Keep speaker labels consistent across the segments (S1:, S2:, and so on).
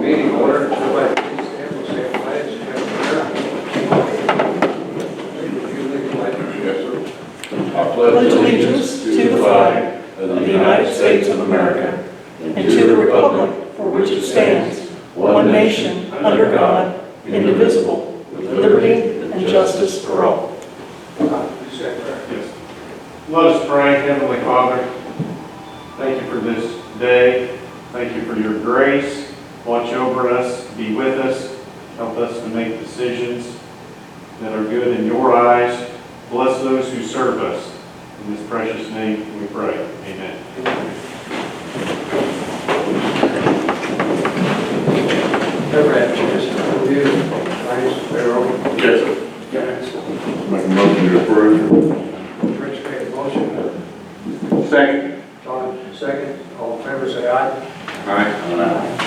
S1: Meeting order. Everybody please stand. We'll say a pledge.
S2: Yes, sir. I
S3: pledge allegiance to the flag of the United States of America and to the republic for which it stands, one nation, under God, indivisible, with liberty and justice for all.
S1: Please say a prayer.
S4: Yes. Let us pray. Heavenly Father, thank you for this day. Thank you for your grace. Watch over us, be with us, help us to make decisions that are good in your eyes. Bless those who serve us. In this precious name we pray. Amen.
S1: Everybody have a chance to review. Vice Pharaoh.
S2: Yes, sir.
S1: Dennis.
S2: Make a motion to approve.
S1: Rich made a motion.
S2: Second.
S1: John, second. All in favor, say aye.
S2: Aye.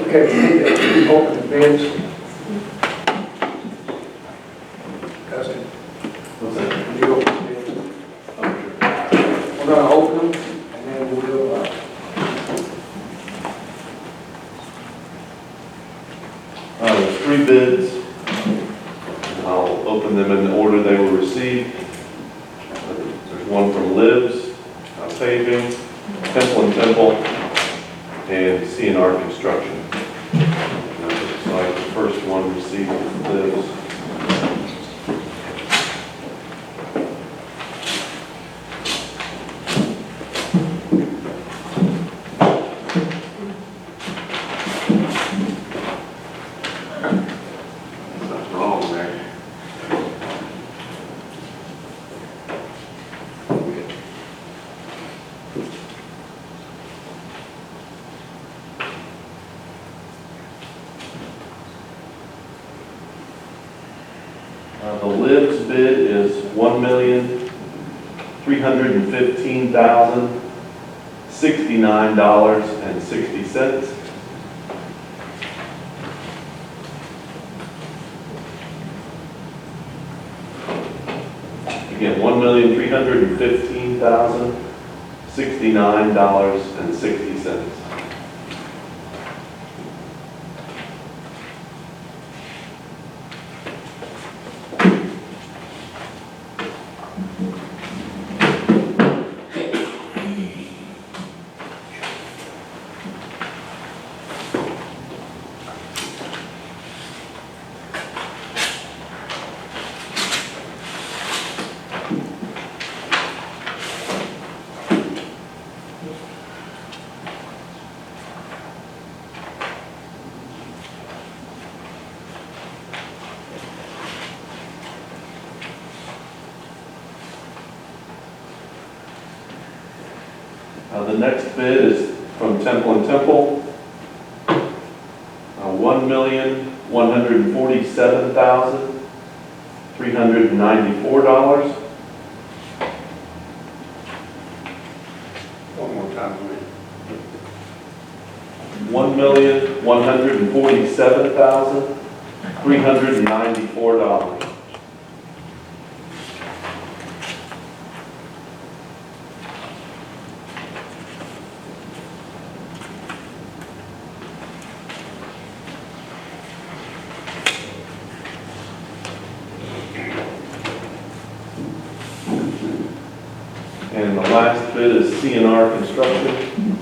S1: Okay, we need to open the bids. Dustin,
S4: What's that?
S1: can you open the bids? We're going to open them, and then we'll,
S5: There's 3 bids. I'll open them in the order they were received. There's one from Livs Paving, Temple and Temple, and CNR Construction. And it looks like the first one received Livs. Something's wrong there. The Livs bid is $1,315,069.60. Again, $1,315,069.60. The next bid is from Temple and Temple, $1,147,394.
S1: one more time, please.
S5: $1,147,394. And the last bid is CNR Construction.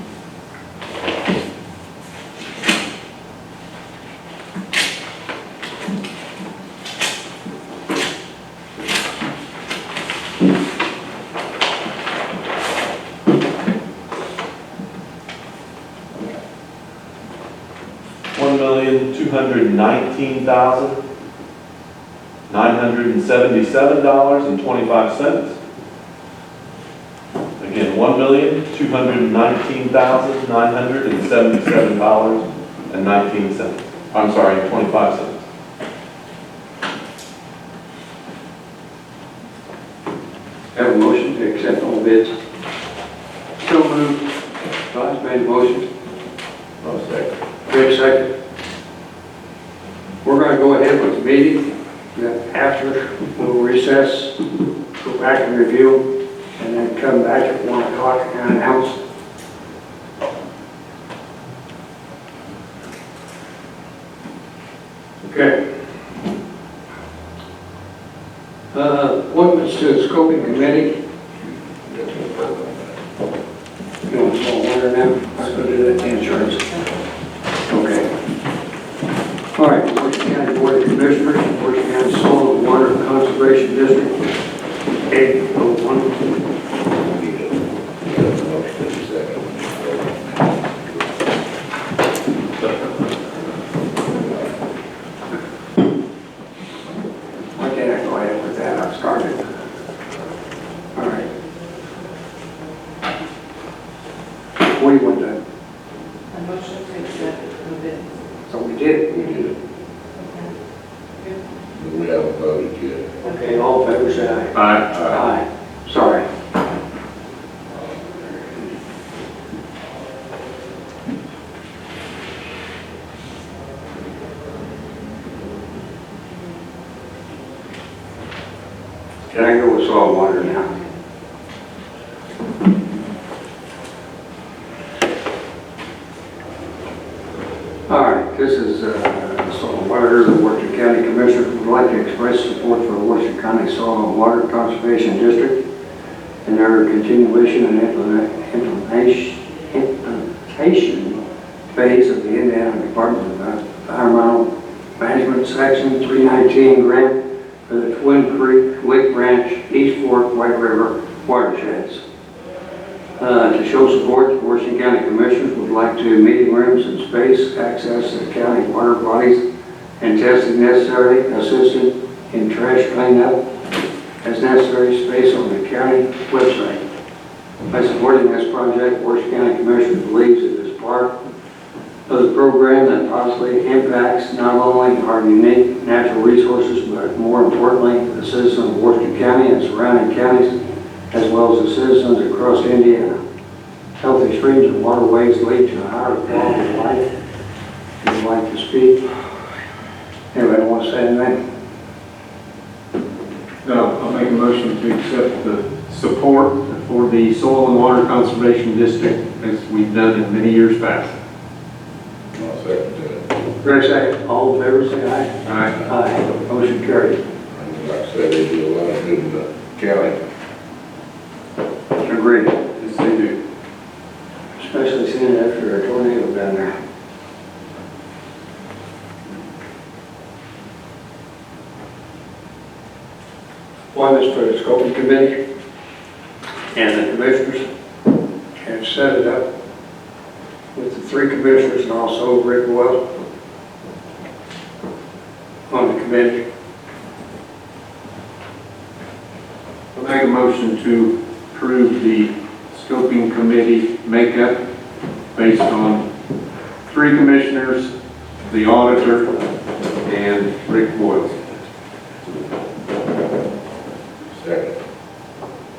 S5: $1,219,977.25. Again, $1,219,977.19. I'm sorry, 25 cents.
S1: Have a motion to accept all bids. So moved. John's made a motion.
S2: I'll second.
S1: Rich second. We're going to go ahead with the meeting. Then after, we'll recess, go back and review, and then come back at 1 o'clock and announce It's to the scoping committee. You want to order now? Let's go do that insurance. Okay. All right, Washington County Board of Commissioners, Washington County Soil and Water Conservation District, 801.
S2: Need a motion in a second.
S1: Why can't I go ahead with that? I've started. All right. What do you want done?
S3: A motion to accept the bid.
S1: So we did.
S2: We did. We haven't voted yet.
S1: Okay, all in favor, say aye.
S4: Aye.
S1: Aye. Sorry. Can I go with soil and water now? All right, this is soil and water. The Washington County Commissioners would like to express support for the Washington County Soil and Water Conservation District and their continuation and implementation phase of the Indiana Department of Environmental Management Section 319 grant for the Twin Creek, Wick Ranch, East Fork, White River watersheds. To show support, the Washington County Commissioners would like to meeting rooms and space, access to county water bodies, and testing necessary, assisted in trash cleanup as necessary space on the county website. By supporting this project, Washington County Commissioners believes it is part of the program that positively impacts not only our unique natural resources, but more importantly, the citizens of Washington County and surrounding counties, as well as the citizens across Indiana. Healthy streams and waterways lead to a higher quality of life. Would you like to speak? Anybody want to say anything?
S4: No, I'll make a motion to accept the support for the Soil and Water Conservation District as we've done in many years past.
S2: I'll second that.
S1: Greg, second. All in favor, say aye.
S4: Aye.
S1: Aye. Motion carried.
S2: And like I said, they do a lot of good in the county.
S1: Agreed.
S4: Yes, they do.
S1: Especially seeing after a tornado down there. Appointments for the scoping committee and the commissioners have set it up with the three commissioners and also Rick Wells on the committee.
S4: I'll make a motion to approve the scoping committee makeup based on 3 commissioners, the auditor, and Rick Boyle.
S2: Second.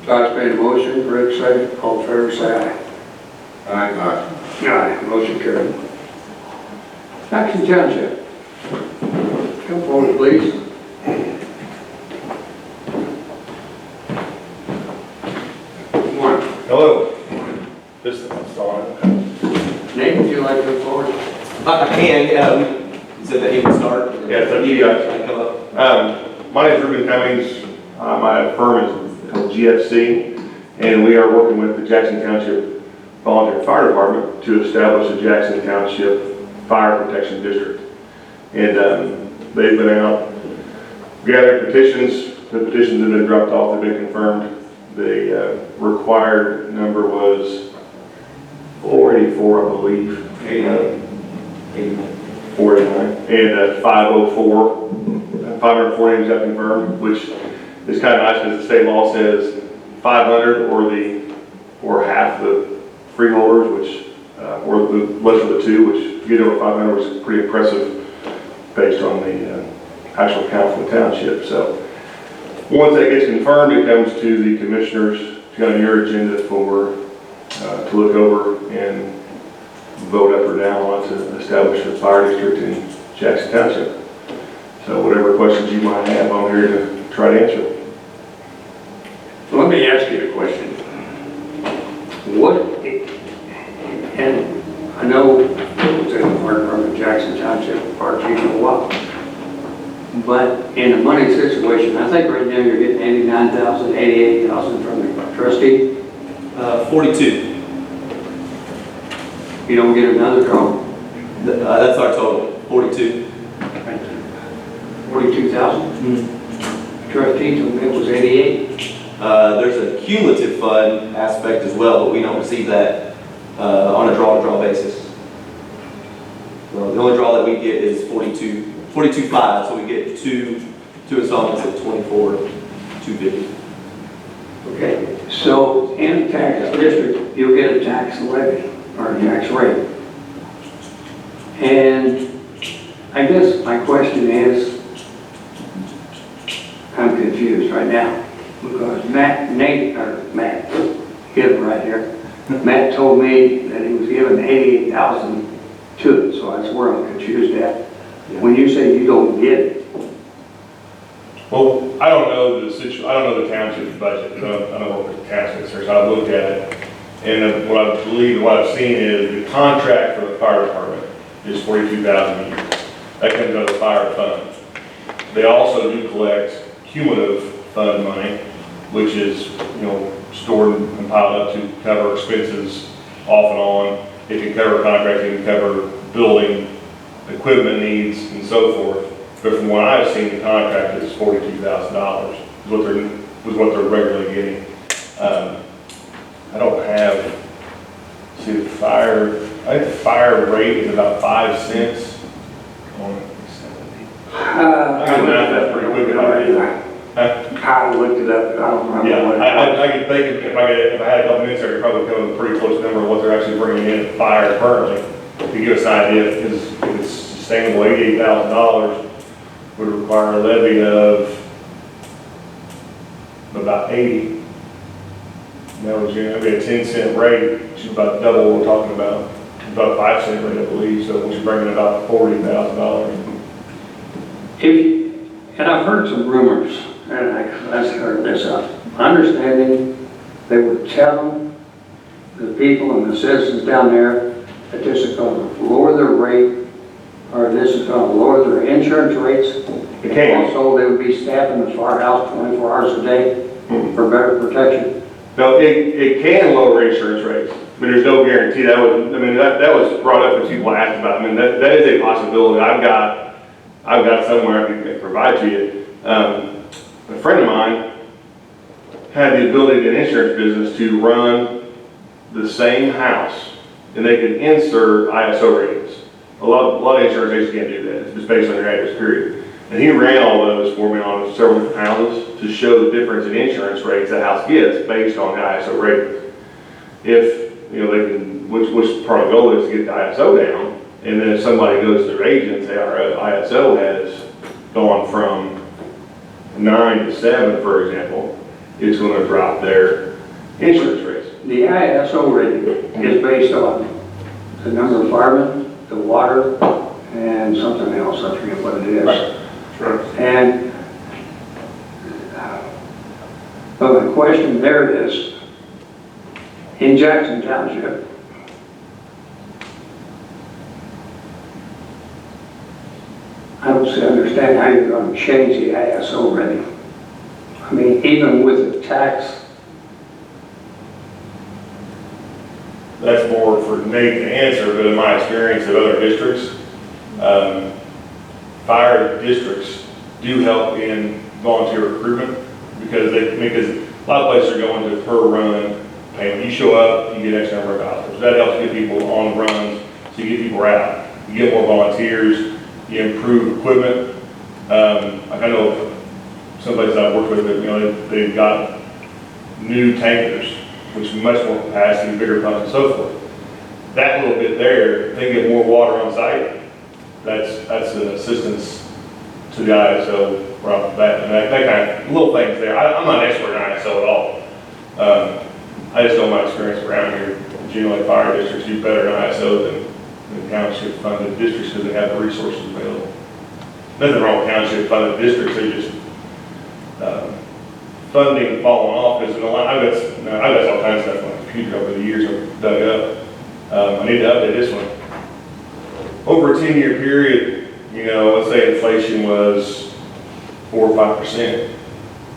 S1: Todd's made a motion, Rick second, all in favor, say aye.
S2: Aye.
S1: Aye, motion carried. Jackson Township. Come forward, please. Good morning.
S5: Hello. This is on.
S1: Nate, would you like to come forward?
S6: I can, you said that he would start?
S5: Yeah, it's up to you guys.
S6: I come up.
S5: My name is Ruben Cummings. My firm is called GFC, and we are working with the Jackson Township Volunteer Fire Department to establish a Jackson Township Fire Protection District. And they've been out gathering petitions. The petitions have been dropped off, they've been confirmed. The required number was 484, I believe. 489. And 504, 504 names got confirmed, which is kind of nice because the state law says 500 or half the freeholders, which or the lesser of the two, which to get over 500 was pretty impressive based on the actual count from the township. So once that gets confirmed, it comes to the commissioners, to on your agenda for to look over and vote up or down on to establish a fire district in Jackson Township. So whatever questions you might have, I'm here to try to answer.
S1: Let me ask you a question. What, and I know it was in the fire department of Jackson Township, Park, you know what? But in a money situation, I think right now you're getting 89,000, 88,000 from the trustee.
S6: 42.
S1: You don't get another draw,
S6: That's our total, 42.
S1: 42,000. Trustee told me it was 88.
S6: There's a cumulative fund aspect as well, but we don't receive that on a draw-to-draw basis. So the only draw that we get is 42.5, so we get two installments of 24,250.
S1: Okay, so in a tax district, you'll get a tax levy or a tax rate. And I guess my question is, I'm confused right now because Matt, get it right here. Matt told me that he was given 88,000 to it, so that's where I'm confused at. When you say you don't get it,
S7: Well, I don't know I don't know the township's budget, I don't know what the township's, so I've looked at it. And what I believe, what I've seen is the contract for the fire department is 42,000 a year. That comes out of the fire fund. They also do collect cumulative fund money, which is, stored and piled up to cover expenses off and on. It can cover contracting, it can cover building, equipment needs, and so forth. But from what I've seen, the contract is $42,000 is what they're regularly getting. I don't have, see the fire, I think the fire rate is about 5 cents on, I can math that pretty quick if I did.
S1: I looked it up, but I don't remember
S7: Yeah,
S1: what it was.
S7: I could think if I had a couple minutes, I could probably come with a pretty close number of what they're actually bringing in at fire currently to give us an idea, because if it's sustainable, $88,000 would require a levy of about 80. That would be a 10-cent rate, which is about double what we're talking about. About a 5-cent rate, I believe, so which is bringing about $40,000.
S1: And I've heard some rumors, and I've heard this up. Understanding they were telling the people and the citizens down there that this is going to lower their rate, or this is going to lower their insurance rates.
S7: It can.
S1: Also, they would be staffing the firehouse 24 hours a day for better protection.
S7: No, it can lower insurance rates, but there's no guarantee. That was brought up when people asked about it. I mean, that is a possibility. I've got somewhere I can provide to you. A friend of mine had the ability in the insurance business to run the same house, and they could insert ISO ratings. A lot of insurance agents can't do that. It's just based on your address, period. And he ran all those for me on several different houses to show the difference in insurance rates the house gets based on the ISO ratings. If, they can, which part of the goal is to get the ISO down, and then if somebody goes to their agent and say, our ISO has gone from 9 to 7, for example, it's going to drop their insurance rates.
S1: The ISO rating is based on the number of firemen, the water, and something else. I forget what it is.
S7: Right. Sure.
S1: And but my question there is, in Jackson Township, I don't understand how you're going to change the ISO rating. I mean, even with the tax.
S7: That's more for Nate to answer, but in my experience of other districts, fire districts do help in volunteer recruitment because a lot of places are going to per run payment. You show up, you get X number of dollars. That helps get people on runs, so you get people out. You get more volunteers, you improve equipment. Like I know some places I've worked with, they've got new tankers, which is much more capacity, bigger pumps and so forth. That little bit there, they get more water on site. That's an assistance to the ISO right off the bat. And that kind of little things there. I'm not an expert in ISO at all. I just know my experience around here. Generally, fire districts do better in ISO than township funded districts because they have the resources available. Nothing wrong with township funded districts. They just funding falling off because I've got all kinds of stuff on my computer over the years I've dug up. I need to update this one. Over a 10-year period, let's say inflation was 4 or 5%.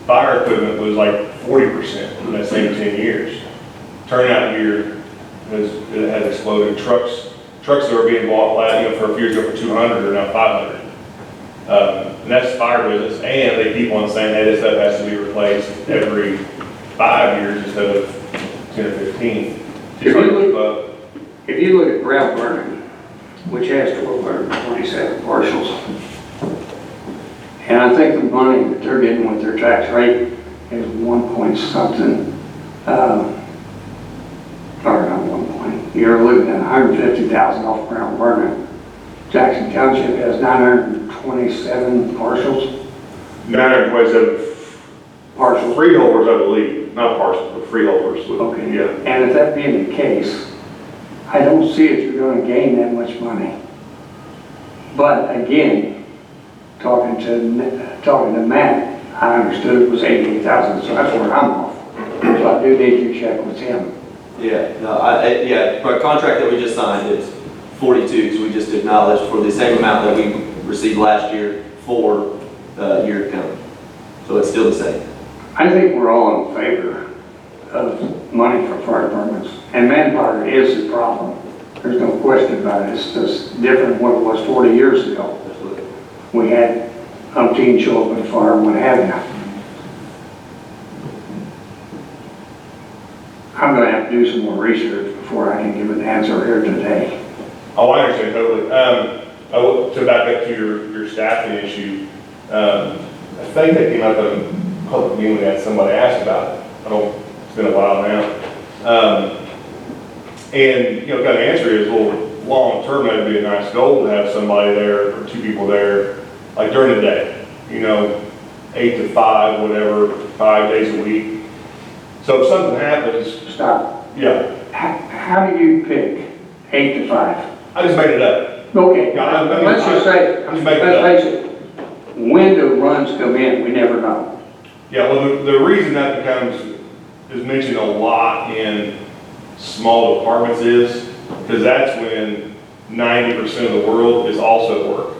S7: Fire equipment was like 40% in that same 10 years. Turnout gear has exploded. Trucks that were being bought for a few years ago for 200 are now 500. And that's fire business, and they keep on saying, hey, this stuff has to be replaced every 5 years instead of 10 or 15.
S1: If you look at Brown Burning, which has 1,227 parcels, and I think the money that they're getting with their tax rate is 1 point something, or not 1 point, you're looking at 150,000 off Brown Burning. Jackson Township has 927 parcels.
S7: 927
S1: Parcels.
S7: freeholders, I believe, not parcels, but freeholders.
S1: Okay.
S7: Yeah.
S1: And if that being the case, I don't see if you're going to gain that much money. But again, talking to Matt, I understood it was 88,000, so that's where I'm off. So I do need to check with him.
S6: Yeah, no, our contract that we just signed is 42, so we just acknowledged for the same amount that we received last year for year to come. So it's still the same.
S1: I think we're all in favor of money for fire departments, and manpower is the problem. There's no question about it. It's just different than what it was 40 years ago.
S6: Absolutely.
S1: We had umpteen show up in fire and what have you. I'm going to have to do some more research before I can give an answer here today.
S7: Oh, I understand totally. To back up to your staffing issue, I think that came up in a public meeting we had somebody asked about it. It's been a while now. And, kind of the answer is, well, long term, that'd be a nice goal to have somebody there or 2 people there, like during the day, 8 to 5, whatever, 5 days a week. So if something happens,
S1: Stop.
S7: yeah,
S1: How do you pick 8 to 5?
S7: I just made it up.
S1: Okay,
S7: Yeah, I mean,
S1: let's just say,
S7: I'm just making it
S1: let's
S7: up.
S1: face it, when the runs come in, we never know.
S7: Yeah, well, the reason that is mentioned a lot in small departments is because that's when 90% of the world is also at work.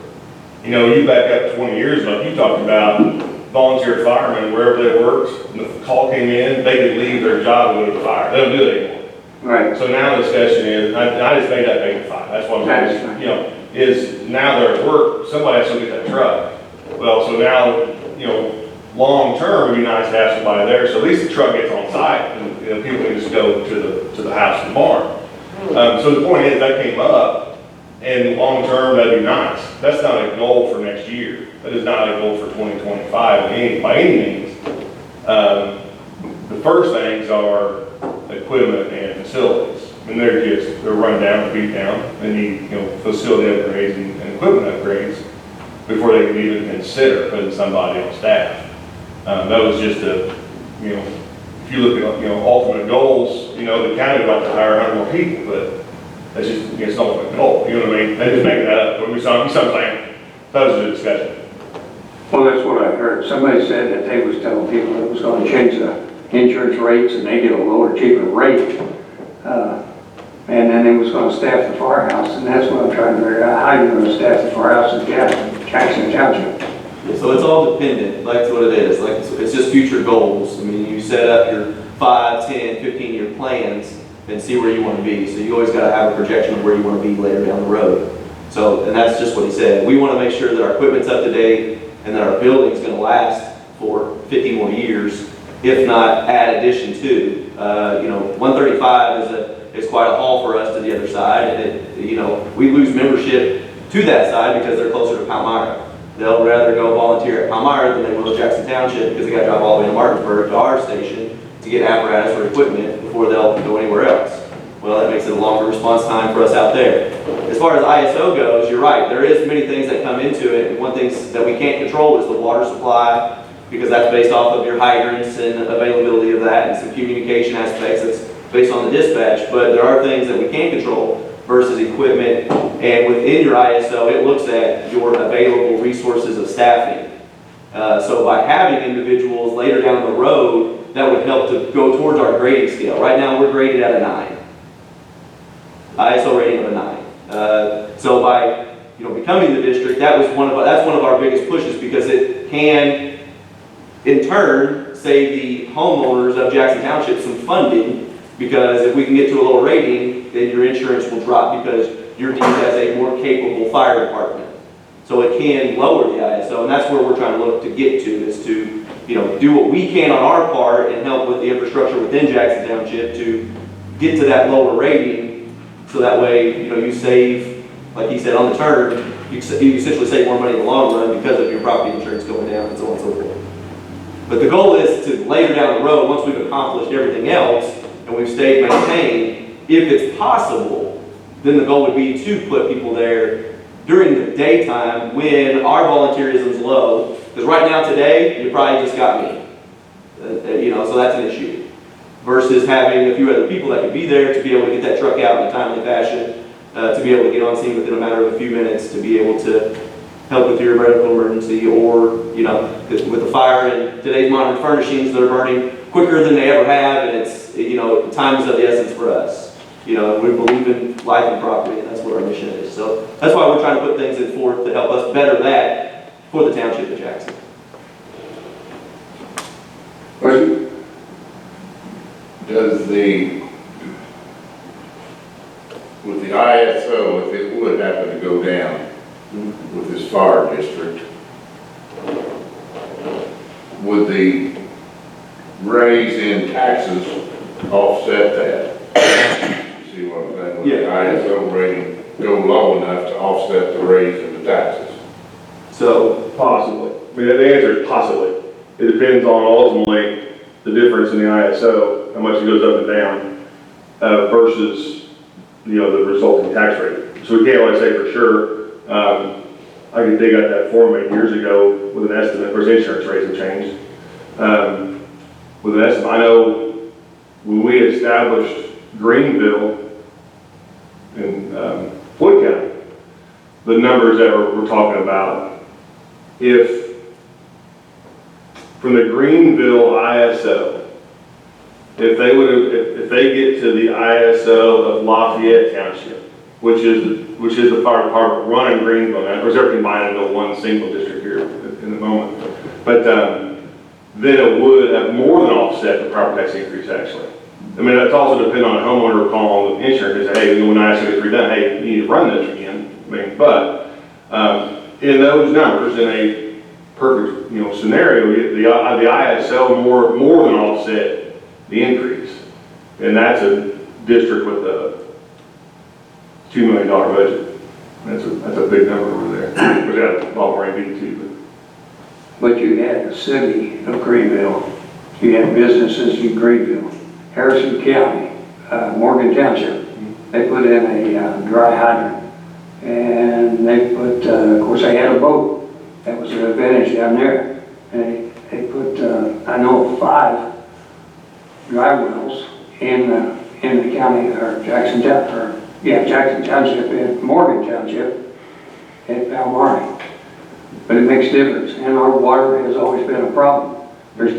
S7: You back up 20 years ago, you talked about volunteer firemen, wherever they worked, when the call came in, they could leave their job and go to the fire. They don't do it anymore.
S1: Right.
S7: So now the discussion is, I just made that 8 to 5. That's what I'm
S1: That's
S7: saying.
S1: fine.
S7: Is now they're at work, somebody has to get that truck. Well, so now, long term, it'd be nice to have somebody there, so at least the truck gets on site, and people can just go to the house and barn. So the point is, that came up, and long term, that'd be nice. That's not a goal for next year. That is not a goal for 2025 by any means. The first things are equipment and facilities. And they're run down, beat down. They need, facility upgrades and equipment upgrades before they can even consider putting somebody on staff. That was just if you look at, ultimate goals, the county would like to hire 100 more people, but that's just, it's not ultimate goal. You know what I mean? They just make that up. What we saw, saying, that was a discussion.
S1: Well, that's what I heard. Somebody said that they was telling people it was going to change the insurance rates and they get a lower, cheaper rate. And then they was going to staff the firehouse, and that's what I'm trying to figure out. How you're going to staff the firehouse in Jackson Township.
S6: So it's all dependent, like what it is. Like it's just future goals. I mean, you set up your 5, 10, 15-year plans and see where you want to be. So you always got to have a projection of where you want to be later down the road. So, and that's just what he said. We want to make sure that our equipment's up to date and that our building's going to last for 50 more years, if not add addition to. 135 is quite a haul for us to the other side, and we lose membership to that side because they're closer to Palmyra. They'll rather go volunteer at Palmyra than they will at Jackson Township because they got to drive all the way to Martinsburg to our station to get apparatus or equipment before they'll go anywhere else. Well, that makes it a longer response time for us out there. As far as ISO goes, you're right. There is many things that come into it, and one thing that we can't control is the water supply, because that's based off of your hydrants and availability of that, and some communication aspects that's based on the dispatch. But there are things that we can control versus equipment, and within your ISO, it looks at your available resources of staffing. So by having individuals later down the road, that would help to go towards our grading scale. Right now, we're graded at a 9. ISO rating of a 9. So by becoming the district, that's one of our biggest pushes, because it can in turn, save the homeowners of Jackson Township some funding, because if we can get to a lower rating, then your insurance will drop because you're deemed as a more capable fire department. So it can lower the ISO, and that's where we're trying to look to get to, is to, do what we can on our part and help with the infrastructure within Jackson Township to get to that lower rating, so that way, you save, like he said, on the turn, you essentially save more money in the long run because of your property insurance going down and so on and so forth. But the goal is to later down the road, once we've accomplished everything else and we've stayed maintained, if it's possible, then the goal would be to put people there during the daytime when our volunteerism is low. Because right now today, you probably just got me. So that's an issue. Versus having a few other people that could be there to be able to get that truck out in a timely fashion, to be able to get on scene within a matter of a few minutes, to be able to help with your medical emergency, or, with the fire and today's modern furnishings that are burning quicker than they ever have, and it's, time is of the essence for us. We believe in life and property, and that's what our mission is. So that's why we're trying to put things in forth to help us better that for the township of Jackson.
S1: Question?
S2: Does with the ISO, if it would happen to go down with this fire district, would the raise in taxes offset that? You see what I'm saying? Would the ISO rating go low enough to offset the raise in the taxes?
S6: So,
S7: Possibly. The answer is possibly. It depends on ultimately the difference in the ISO, how much it goes up and down, versus, the resulting tax rate. So we can't always say for sure. I could dig out that form 8 years ago with an estimate, for insurance rates have changed. With an estimate, I know when we established Greenville in Floyd County, the numbers that we're talking about, if from the Greenville ISO, if they get to the ISO of Lafayette Township, which is the fire department running Greenville now, of course they're combined into one single district here in the moment, but then it would have more than offset the property tax increase actually. I mean, it's also dependent on a homeowner calling the insurance and say, hey, when ISO gets redone, hey, you need to run this again. I mean, but in those numbers, in a perfect scenario, the ISO more than offset the increase, and that's a district with a $2 million budget. That's a big number over there. We got Baltimore AV too.
S1: But you had the city of Greenville, you had businesses in Greenville, Harrison County, Morgan Township. They put in a dry hydrant, and they put, of course, they had a boat. That was an advantage down there. And they put, I know, 5 dry wells in the county, or Jackson Township, in Morgan Township, at Palmari. But it makes a difference, and our water has always been a problem. There's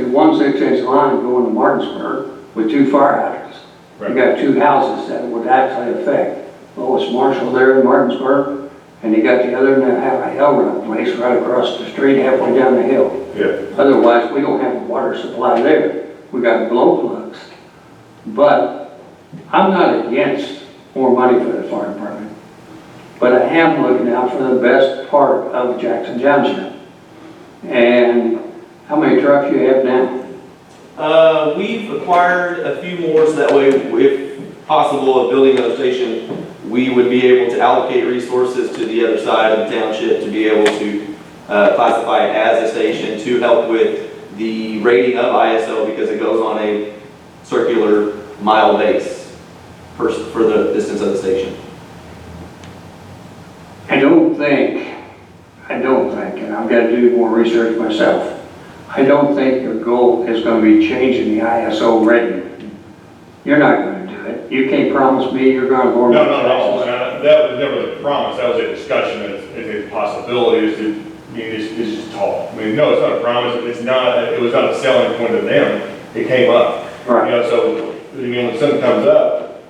S1: one 6-inch line going to Martinsburg with 2 fire hydrants.
S7: Right.
S1: You got 2 houses that would actually affect Lois Marshall there in Martinsburg, and you got the other, and they have a hell run place right across the street, halfway down the hill.
S7: Yeah.
S1: Otherwise, we don't have a water supply there. We got blow plugs. But I'm not against more money for the fire department, but I am looking out for the best part of Jackson Township. And how many trucks you have now?
S6: we've acquired a few more, so that way, if possible, of building another station, we would be able to allocate resources to the other side of the township to be able to classify it as a station to help with the rating of ISO, because it goes on a circular mile base for the distance of the station.
S1: I don't think, and I've got to do more research myself, I don't think your goal is going to be changing the ISO rating. You're not going to do it. You can't promise me you're going to lower my taxes.
S7: No. That was never the promise. That was a discussion. It's a possibility. It's just talk. I mean, no, it's not a promise. It was not a selling point to them. It came up.
S1: Right.
S7: So when something comes up,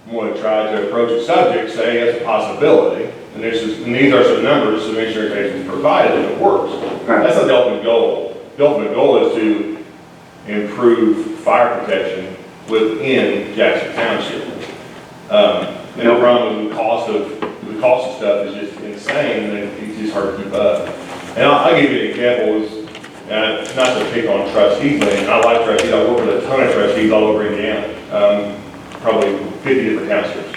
S7: I'm going to try to approach a subject saying it's a possibility. And these are some numbers some insurance agents provided, and it works.
S1: Right.
S7: That's not the ultimate goal. The the ultimate goal is to improve fire protection within Jackson Township. And the problem is the cost of stuff is just insane, and it's just hard to keep up. And I'll give you an example, not to pick on trustees, and I like trustees, I work with a ton of trustees all over Indiana, probably 50 different townships.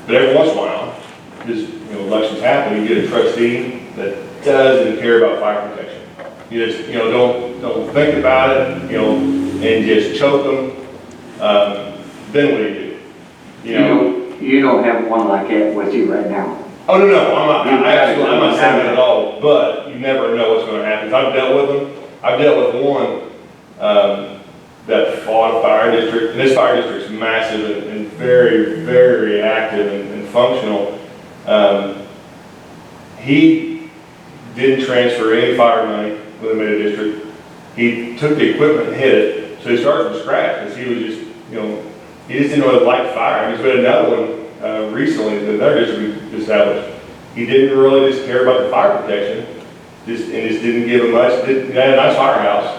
S7: But every once in a while, just, elections happen, you get a trustee that doesn't care about fire protection. You just, don't think about it, and just choke them. Then what do?
S1: You don't have one like that with you right now.
S7: Oh, no, I'm not saying that at all, but you never know what's gonna happen. I've dealt with them. I've dealt with one, that fought a fire district, and this fire district's massive and very, very active and functional. He didn't transfer any fire money with the Meta district. He took the equipment and hit it, so he started from scratch, because he was just, he just didn't really like fire. And he's been another one recently that their district established. He didn't really just care about the fire protection, just didn't give him much. He had a nice firehouse.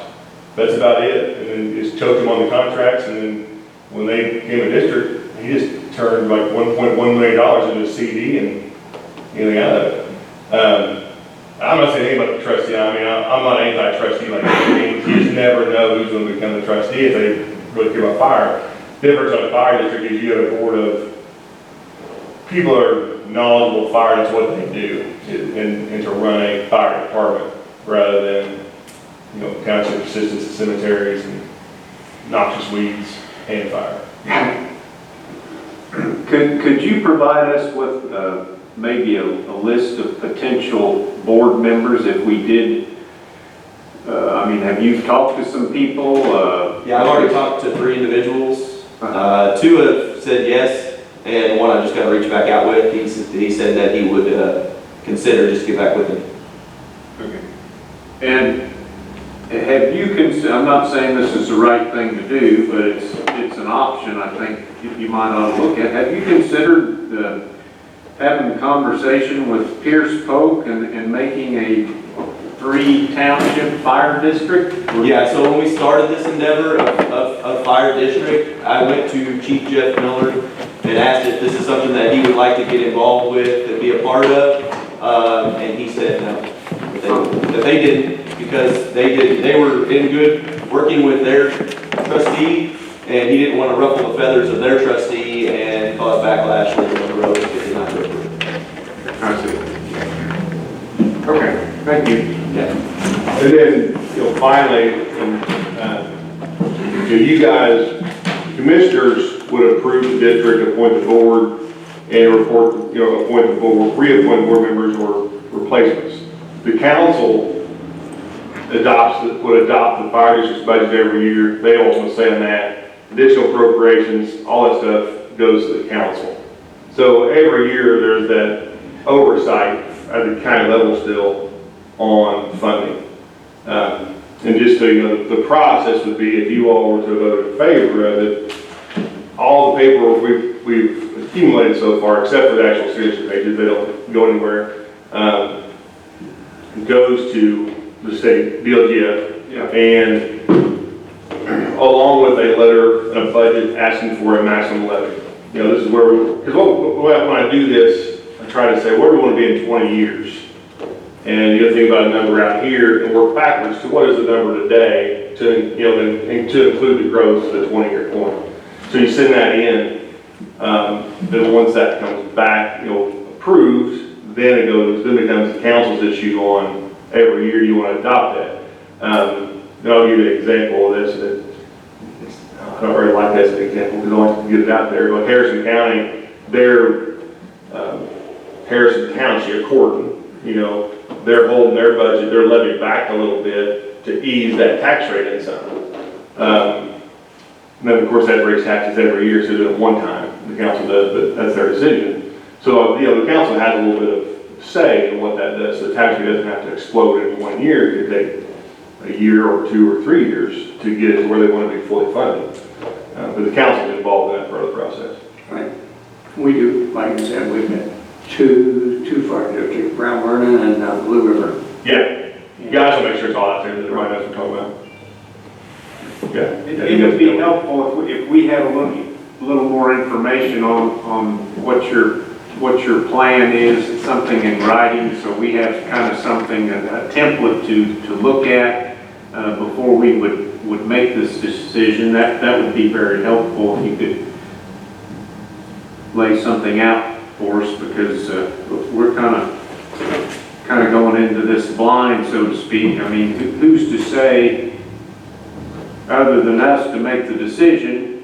S7: That's about it. And then just choked him on the contracts. And then when they became a district, he just turned like $1.1 million into a CD and anything out of it. I'm not saying anything about the trustee. I mean, I'm not anti-trustee like that. I mean, you just never know who's going to become the trustee if they really care about fire. The difference on a fire district is you have a board of people that are knowledgeable of fire. That's what they do, and to run a fire department rather than, township assistants at cemeteries and noxious weeds and fire.
S8: Could you provide us with maybe a list of potential board members if we did? Have you talked to some people?
S6: Yeah, I've already talked to 3 individuals. 2 have said yes, and one I just got to reach back out with. He said that he would consider just get back with me.
S8: Okay. And have you I'm not saying this is the right thing to do, but it's an option I think you might ought to look at. Have you considered having a conversation with Pierce Polk and making a 3-township fire district?
S6: Yeah, so when we started this endeavor of fire district, I went to Chief Jeff Miller and asked if this is something that he would like to get involved with and be a part of, and he said no, that they didn't, because they were in good working with their trustee, and he didn't want to ruffle the feathers of their trustee and cause backlash later on the road if they did not go through.
S8: I see. Okay, thank you.
S6: Yeah.
S7: And then, finally, you guys, commissioners would approve the district, appoint the board, and report, appoint the board, reappoint board members or replacements. The council would adopt the fire district's budget every year. They also say on that. Additional appropriations, all that stuff goes to the council. So every year there's that oversight at the county level still on funding. And just so you know, the process would be if you all were to vote in favor of it, all the paperwork we've accumulated so far, except for the actual signature pages, they don't go anywhere, goes to the state DLGF, and along with a letter and a budget asking for a maximum levy. This is where because when I do this, I try to say where do we want to be in 20 years. And you have to think about a number out here and work backwards to what is the number today to, to include the growth to the 20-year point. So you send that in, then once that comes back, approved, then it becomes the council's issue on every year you want to adopt that. Then I'll give you an example of this. I don't really like that as an example because I want to get it out there. Like Harrison County, their Harrison Township, Corton, they're holding their budget, they're levying back a little bit to ease that tax rate in some. And then of course that raise taxes every year, so they do it one time, the council does, but that's their decision. So, the council has a little bit of say in what that does, so the tax rate doesn't have to explode in 1 year. It could take a year or 2 or 3 years to get it to where they want to be fully funded. But the council is involved in that part of the process.
S1: Right. We do, like I said, we've got two fire districts, Brown Vernon and Blue River.
S7: Yeah. guys will make sure it's all out there, that everybody knows what we're talking about. Yeah.
S8: It would be helpful if we had a little more information on what your plan is, something in writing, so we have kind of something, a template to look at before we would make this decision. That would be very helpful if you could lay something out for us, because we're kind of going into this blind, so to speak. I mean, who's to say, other than us to make the decision,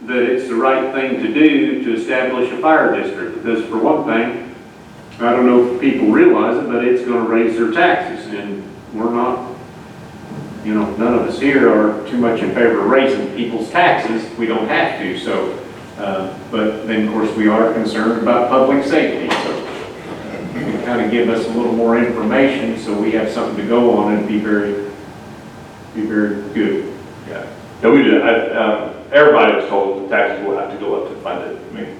S8: that it's the right thing to do to establish a fire district? Because for one thing, I don't know if people realize it, but it's going to raise their taxes, and we're not, none of us here are too much in favor of raising people's taxes. We don't have to, so, but then of course we are concerned about public safety, so you kind of give us a little more information so we have something to go on, and be very good.
S7: Yeah, no, we do that. Everybody was told the taxes will have to go up to fund it. I mean,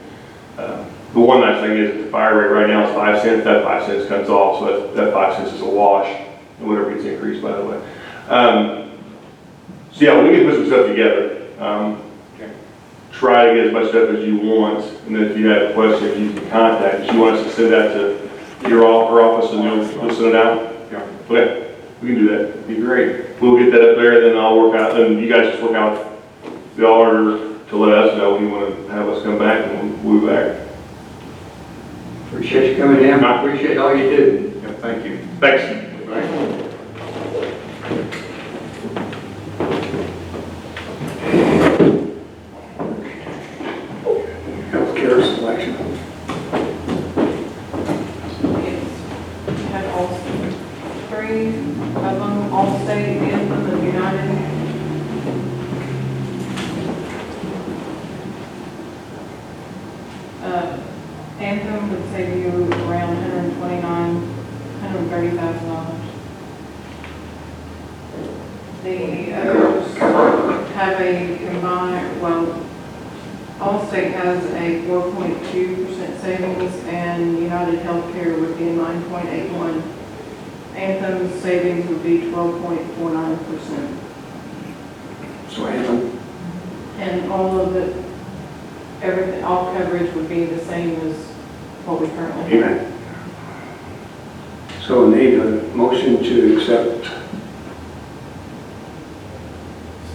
S7: the one nice thing is the fire rate right now is 5 cents. That 5 cents comes off, so that 5 cents is a wash, and whatever gets increased, by the way. So yeah, we can put some stuff together. Try to get as much stuff as you want, and then if you have questions, you can contact us. You want us to send that to her office, and you'll send it out?
S8: Yeah.
S7: Okay, we can do that.
S8: It'd be great.
S7: We'll get that up there, and then I'll work out, and you guys just work out the order to let us know when you want to have us come back, and we'll be back.
S1: Appreciate you coming in. I appreciate all you do.
S8: Yeah, thank you.
S7: Thanks.
S1: Healthcare selection.
S3: Had all three of them, Allstate, Anthem, and United. Anthem would save you around $130,000. The others have a combined, well, Allstate has a 4.2% savings, and United Healthcare would be 9.81. Anthem's savings would be 12.49%.
S1: So Anthem,
S3: And all of it, everything, all coverage would be the same as what we currently have.
S1: amen. So we need a motion to accept.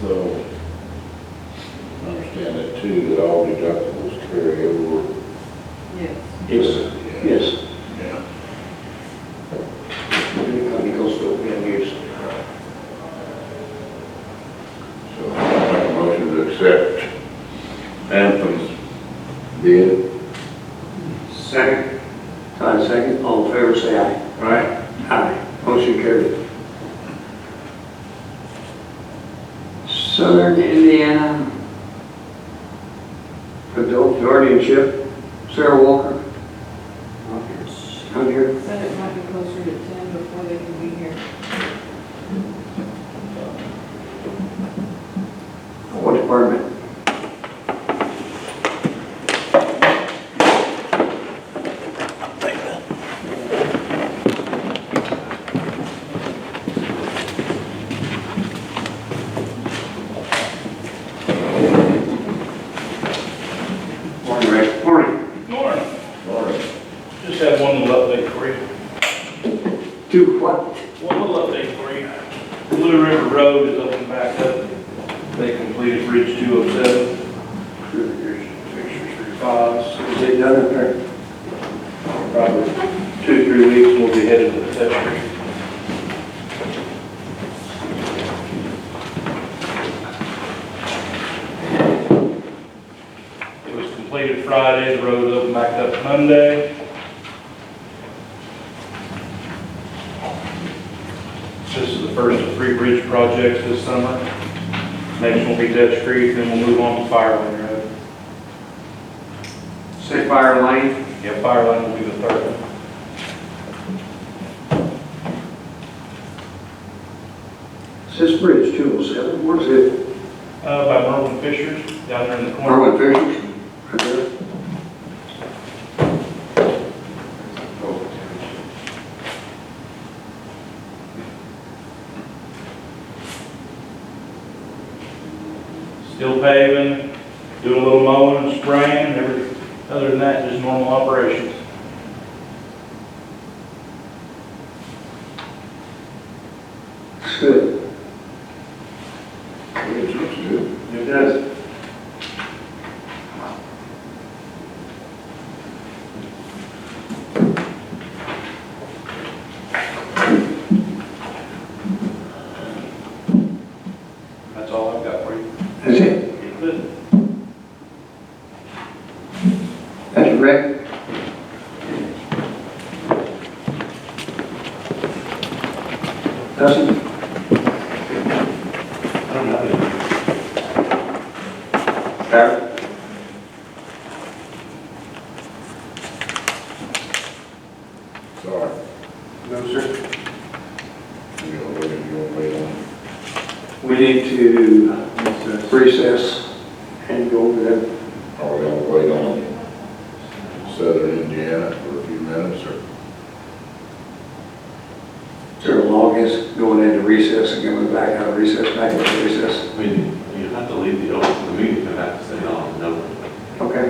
S2: So, I understand that too, that all deductibles carry over.
S3: Yes.
S1: Yes. Yes.
S2: Yeah.
S1: Any company goes to it, we have used.
S2: So, I make a motion to accept Anthem's bid.
S1: Second. Todd, second. All in favor, say aye.
S8: Right?
S1: Aye. Motion carried. Southern Indiana Adult Guardianship, Sarah Walker. I'm here.
S3: Said it might be closer to 10 before they can be here.
S1: What department? Morning, Rick. Morning.
S9: Morning. Just have one little update for you.
S1: Do what?
S9: One little update for you. Blue River Road is open back up. They completed Bridge 207. Here's pictures for your files.
S1: Is it done up there?
S9: Probably 2-3 weeks, we'll be headed to the test street. It was completed Friday, the road opened back up Monday. This is the first of 3 bridge projects this summer. Next will be Dutch Creek, then we'll move on to Fire Lane Road.
S8: Say Fire Lane.
S9: Yeah, Fire Lane will be the third one.
S1: Is this bridge 207? Where's it?
S9: By Merwin Fishers, down there in the corner.
S1: Merwin Fishers? Right there.
S9: Still paving, doing a little mowing and spraying, and everything. Other than that, just normal operations.
S1: Good.
S2: It looks good.
S1: It does.
S9: That's all I've got for you.
S1: That's it.
S9: Good.
S1: That's Rick. Dustin?
S5: I don't know.
S1: Barrett?
S2: Sorry.
S1: No, sir.
S2: You gonna wait on?
S1: We need to recess and go over them.
S2: Are we gonna wait on Southern Indiana for a few minutes, or?
S1: Their longest going into recess and coming back out of recess, back into recess.
S5: I mean, you have to leave the open, the meeting, you have to stay on, no.
S1: Okay.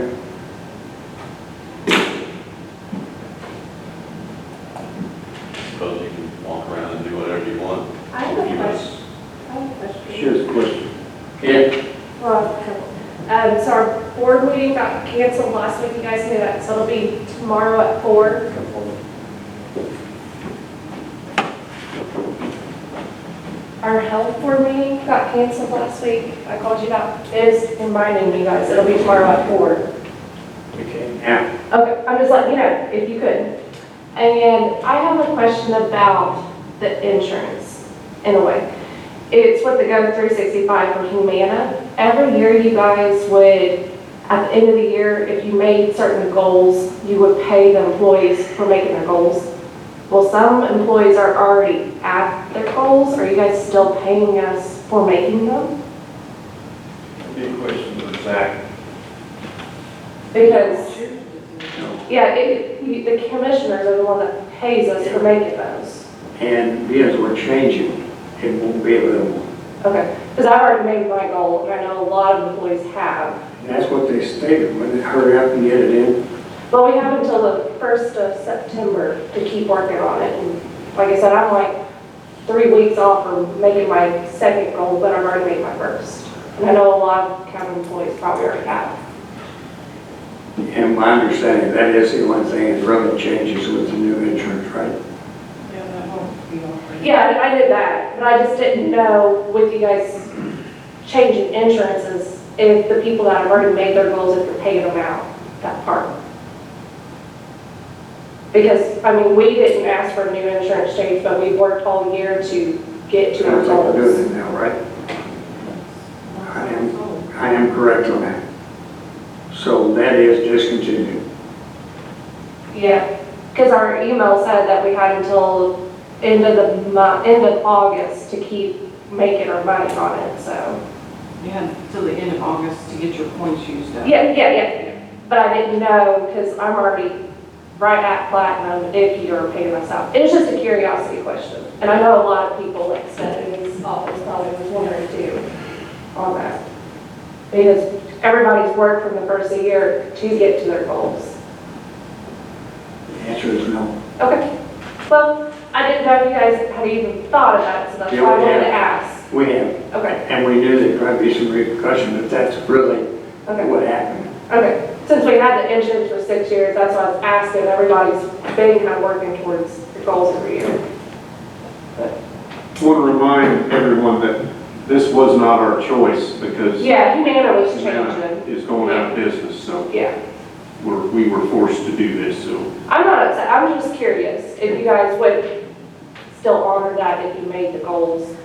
S5: Suppose you can walk around and do whatever you want.
S10: I have
S5: for
S10: a
S5: few minutes.
S10: question. I have a question.
S1: Here's the question. Yeah.
S10: Well, so our board meeting got canceled last week, you guys knew that, so it'll be tomorrow at 4. Our health board meeting got canceled last week, I called you about, it is reminding you guys, it'll be tomorrow at 4.
S1: Okay. Yeah.
S10: Okay, I'm just letting you know, if you could. And I have a question about the insurance, in a way. It's with the Go 365 for Humana. Every year you guys would, at the end of the year, if you made certain goals, you would pay the employees for making their goals. Well, some employees are already at their goals. Are you guys still paying us for making them?
S9: Big question for Zach.
S10: Because, yeah, the commissioners are the one that pays us for making those.
S1: And because we're changing, it won't be available.
S10: Okay, because I've already made my goal, and I know a lot of employees have.
S1: And that's what they stated, when they hurry up and get it in.
S10: But we have until the 1st of September to keep working on it. And like I said, I'm like 3 weeks off from making my second goal, but I've already made my first. And I know a lot of county employees probably already have.
S1: And my understanding, that is the one thing, is road changes with the new insurance, right?
S10: Yeah, I did that, but I just didn't know with you guys changing insurances, if the people that have already made their goals, if you're paying them out, that part. Because, I mean, we didn't ask for a new insurance change, but we worked all year to get to our
S1: Sounds like we're
S10: goals.
S1: doing it now, right? I am correct on that. So that is discontinued.
S10: Yeah, because our email said that we had until end of August to keep making our money on it, so.
S3: You had till the end of August to get your points used up.
S10: Yeah. But I didn't know, because I'm already right at platinum if you're paying us out. It was just a curiosity question. And I know a lot of people, like said in his office, probably was wondering too on that. Because everybody's worked from the first of the year to get to their goals.
S1: The answer is no.
S10: Okay. Well, I didn't know if you guys had even thought of that, so that's
S1: Yeah,
S10: why I
S1: we
S10: wanted to
S1: have.
S10: ask.
S1: We have.
S10: Okay,
S1: And we knew there'd probably be some repercussion, but that's really
S10: okay.
S1: what happened.
S10: Okay, since we had the insurance for 6 years, that's why I was asking, everybody's been kind of working towards the goals every year.
S8: I want to remind everyone that this was not our choice because
S10: Yeah, Humana was
S8: Humana
S10: changing,
S8: is going out of business, so
S10: yeah.
S8: we were forced to do this, so.
S10: I'm not upset, I'm just curious if you guys would still honor that if you made the goals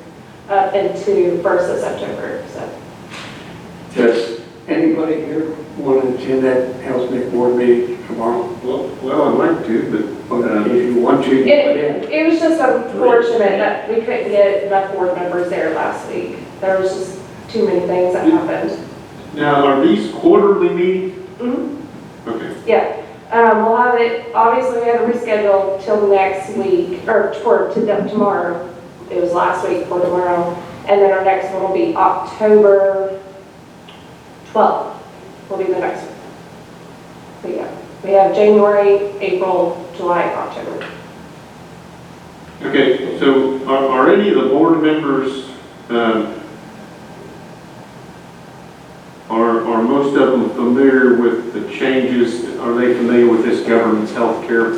S10: up into 1st of September, so.
S1: Does anybody here want to attend that Health Nick Board meeting tomorrow?
S8: Well, I'd like to,
S1: If you want to, you can.
S10: It was just unfortunate that we couldn't get enough board members there last week. There was just too many things that happened.
S8: now, are these quarterly meetings?
S10: Mhm.
S8: Okay.
S10: Yeah, we'll have it, obviously we had to reschedule till next week, or tomorrow. It was last week for tomorrow. And then our next one will be October 12th will be the next one. So yeah, we have January, April, July, October.
S8: Okay, so are any of the board members, are most of them familiar with the changes? Are they familiar with this government's health care?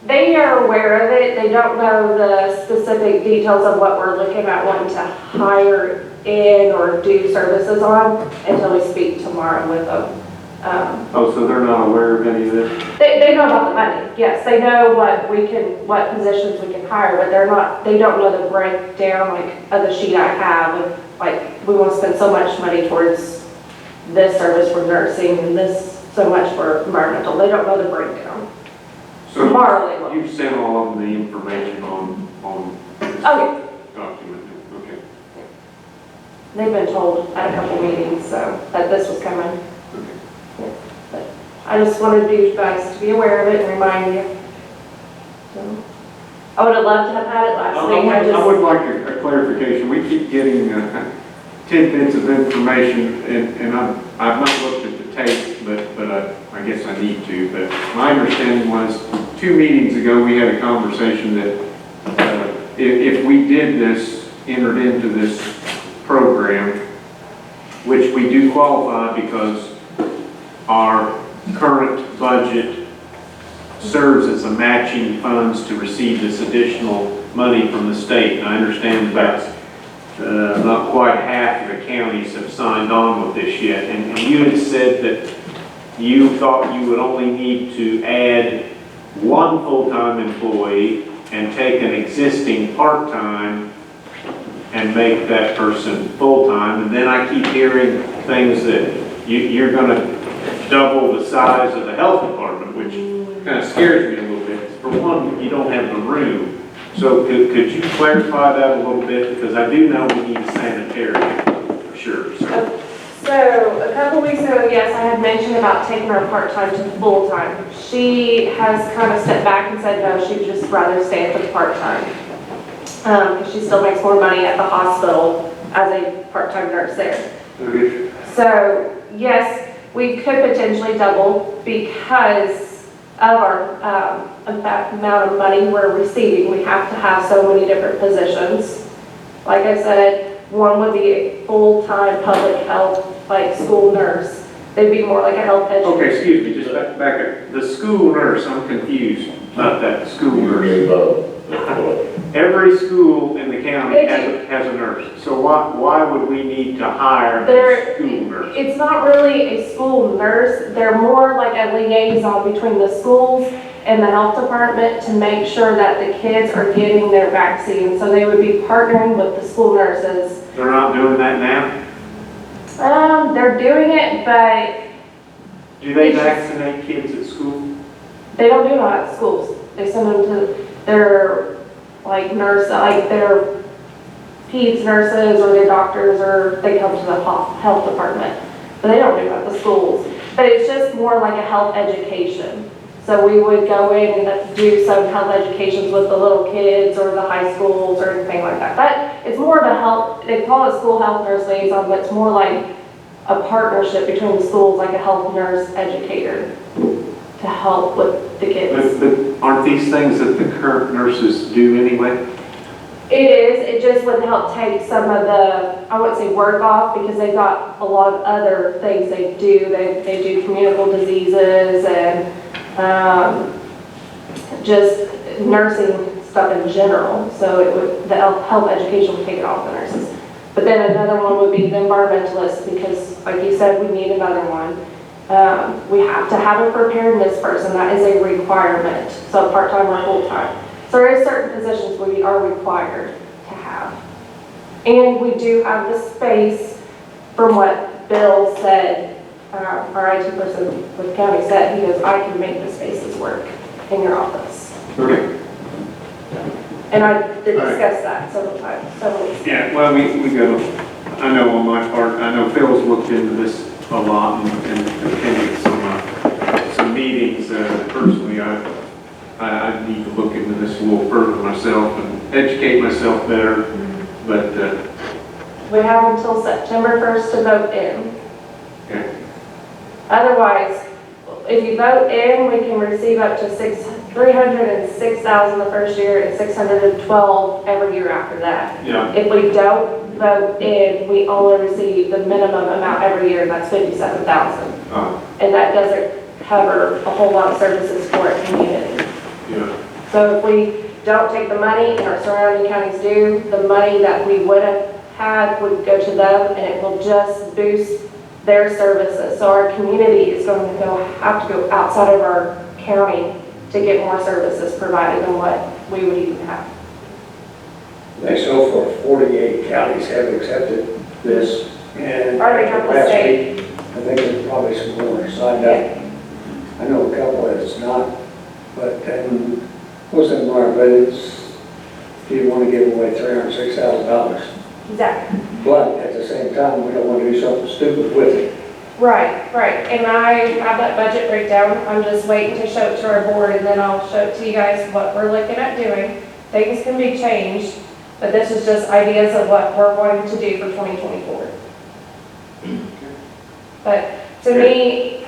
S10: They are aware of it. They don't know the specific details of what we're looking at wanting to hire in or do services on until we speak tomorrow with them.
S8: Oh, so they're not aware of any of this?
S10: They know about the money, yes. They know what positions we can hire, but they don't know the breakdown, like, of the sheet I have of, like, we want to spend so much money towards this service for nursing and this so much for environmental. They don't know the breakdown.
S8: So
S10: Tomorrow they will.
S8: you've sent all of them the information on this
S10: Oh,
S8: document? Okay.
S10: yeah. They've been told at a couple meetings, so, that this was coming.
S8: Okay.
S10: Yeah. But I just wanted you guys to be aware of it and remind you. So, I would have loved to have had it last week.
S8: I would like a clarification. We keep getting tidbits of information, and I've not looked at the tape, but I guess I need to. But my understanding was 2 meetings ago, we had a conversation that if we did this, entered into this program, which we do qualify because our current budget serves as a matching funds to receive this additional money from the state. And I understand that's not quite half of the counties have signed on with this yet. And you had said that you thought you would only need to add 1 full-time employee and take an existing part-time and make that person full-time. And then I keep hearing things that you're going to double the size of the health department, which kind of scares me a little bit. For one, you don't have the room. So could you clarify that a little bit? Because I do know we need a sanitarian, for sure.
S10: So a couple weeks ago, yes, I had mentioned about taking her part-time to full-time. She has kind of stepped back and said, no, she'd just rather stay at the part-time. Because she still makes more money at the hospital as a part-time nurse there.
S8: Okay.
S10: So yes, we could potentially double because of our amount of money we're receiving. We have to have so many different positions. Like I said, one would be a full-time public health, like school nurse. They'd be more like a health educator.
S8: Okay, excuse me, just back up. The school nurse, I'm confused about that school nurse. Every school in the county has a nurse. So why would we need to hire a school nurse?
S10: It's not really a school nurse. They're more like a liaison between the schools and the health department to make sure that the kids are getting their vaccine. So they would be partnering with the school nurses.
S8: They're not doing that now?
S10: They're doing it, but
S8: Do they vaccinate kids at school?
S10: they don't do it at schools. They send them to their like their peds nurses or their doctors, or they come to the health department. But they don't do it at the schools. But it's just more like a health education. So we would go in and do some health educations with the little kids or the high schools or anything like that. But it's more of a health, they call it school health nurse liaison, but it's more like a partnership between the schools, like a health nurse educator to help with the kids.
S8: But aren't these things that the current nurses do anyway?
S10: It is, it just would help take some of the, I wouldn't say work off, because they've got a lot of other things they do. They do communicable diseases and just nursing stuff in general. So the health education would take it off the nurses. But then another one would be the environmentalist, because like you said, we need another one. We have to have a preparedness person. That is a requirement. So part-time or full-time. So there are certain positions we are required to have. And we do have the space, from what Bill said, our IT person with the county said, he goes, I can make the spaces work in your office.
S8: Okay.
S10: And I did discuss that several times, several weeks.
S8: Yeah, well, we go, I know on my part, I know Phil's looked into this a lot and attended some meetings. Personally, I need to look into this a little further myself and educate myself better. But
S10: We have until September 1st to vote in.
S8: Okay.
S10: Otherwise, if you vote in, we can receive up to $306,000 the first year and $612 every year after that.
S8: Yeah.
S10: If we don't vote in, we only receive the minimum amount every year, and that's $57,000. And that doesn't cover a whole lot of services for a community.
S8: Yeah.
S10: So if we don't take the money and our surrounding counties do, the money that we would have had would go to them, and it will just boost their services. So our community is going to have to go outside of our county to get more services provided than what we would even have.
S1: So far, 48 counties have accepted this, and
S10: Already have the
S1: last
S10: state.
S1: week, I think there's probably some more signed up. I know a couple that's not, but then, most of them are, but it's, you want to give away $306,000.
S10: Exactly.
S1: But at the same time, we don't want to do something stupid with it.
S10: Right. And I have that budget breakdown. I'm just waiting to show it to our board, and then I'll show it to you guys what we're looking at doing. Things can be changed, but this is just ideas of what we're wanting to do for 2024. But to me,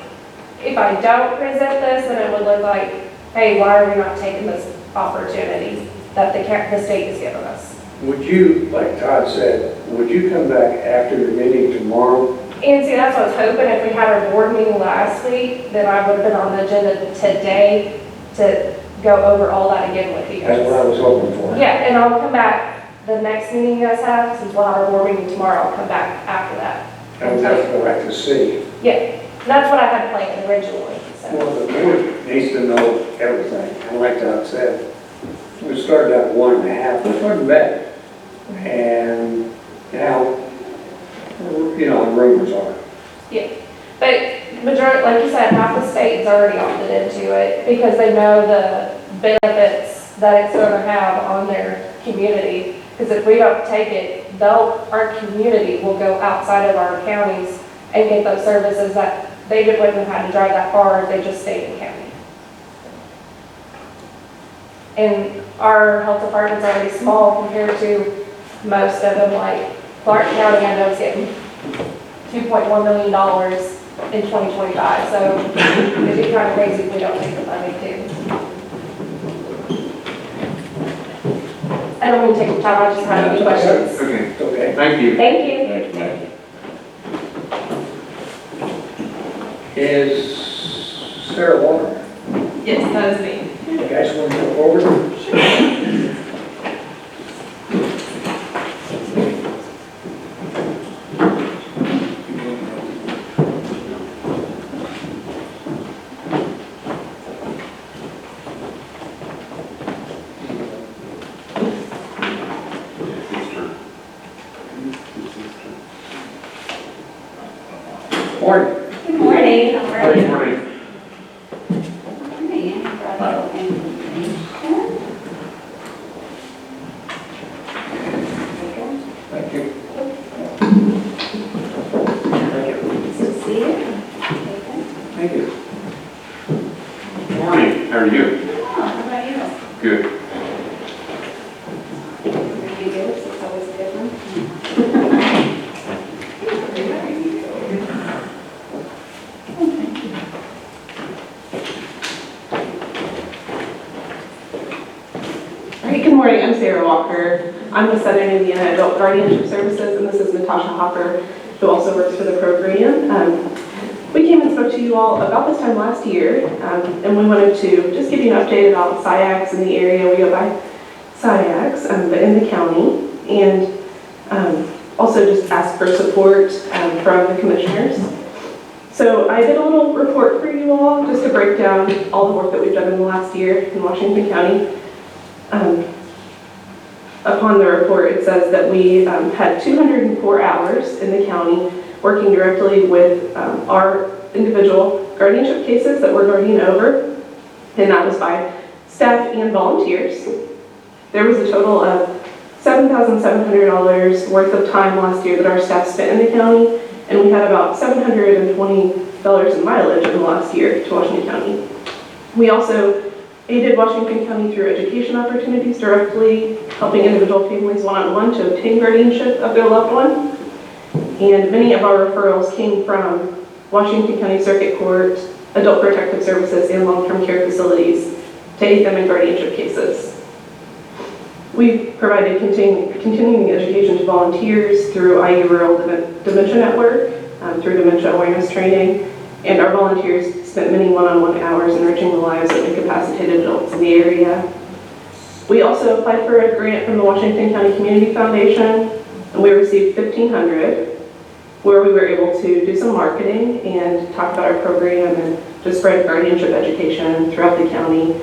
S10: if I don't present this, then it would look like, hey, why are we not taking this opportunity that the state has given us?
S1: Would you, like Todd said, would you come back after the meeting tomorrow?
S10: And see, that's what I was hoping. If we had our board meeting last week, then I would have been on the agenda today to go over all that again with you guys.
S1: That's what I was hoping for.
S10: Yeah, and I'll come back the next meeting you guys have, since we'll have our board meeting tomorrow, I'll come back after that.
S1: I would have to go back to see.
S10: Yeah, that's what I had planned originally, so.
S1: Well, the board needs to know everything, and like Todd said, we started at 1.5, we're starting back. And now, rumors are.
S10: Yeah, but majority, like you said, half the state is already opted into it because they know the benefits that it's going to have on their community. Because if we don't take it, our community will go outside of our counties and get those services that they wouldn't have had to drive that far if they just stayed in county. And our health department's already small compared to most of them, like Clark County, I know is getting $2.1 million in 2025, so it'd be kind of crazy if we don't take the money too. I don't mean to take the time, I just have any questions.
S8: Okay,
S1: Okay.
S8: thank you.
S10: Thank you.
S2: Thanks, man.
S1: Is Sarah Walker?
S3: Yes, that is me.
S1: You guys want to go forward? Morning.
S11: Good morning. How are
S8: Good
S11: you?
S8: morning.
S11: Morning. Bravo information.
S1: Thank you.
S11: Nice to see you.
S1: Thank you.
S8: Good morning. How are you?
S11: Oh, how about you?
S8: Good.
S11: Review this, it's always a good one.
S3: All right, good morning, I'm Sarah Walker. I'm with Southern Indiana Adult Guardianship Services, and this is Natasha Hopper, who also works for the program. We came and spoke to you all about this time last year, and we wanted to just give you an update about SIACs in the area. We go by SIACs, but in the county, and also just ask for support from the commissioners. So I did a little report for you all, just to break down all the work that we've done in the last year in Washington County. Upon the report, it says that we had 204 hours in the county working directly with our individual guardianship cases that we're guarding over, and that was by staff and volunteers. There was a total of $7,700 worth of time last year that our staff spent in the county, and we had about $720 in mileage in the last year to Washington County. We also aided Washington County through education opportunities directly helping individual families one-on-one to obtain guardianship of their loved one. And many of our referrals came from Washington County Circuit Court, Adult Protective Services, and long-term care facilities to aid them in guardianship cases. We've provided continuing education to volunteers through IU Rural Dementia Network, through dementia awareness training, and our volunteers spent many one-on-one hours enriching the lives of incapacitated adults in the area. We also applied for a grant from the Washington County Community Foundation, and we received $1,500, where we were able to do some marketing and talk about our program and just spread guardianship education throughout the county.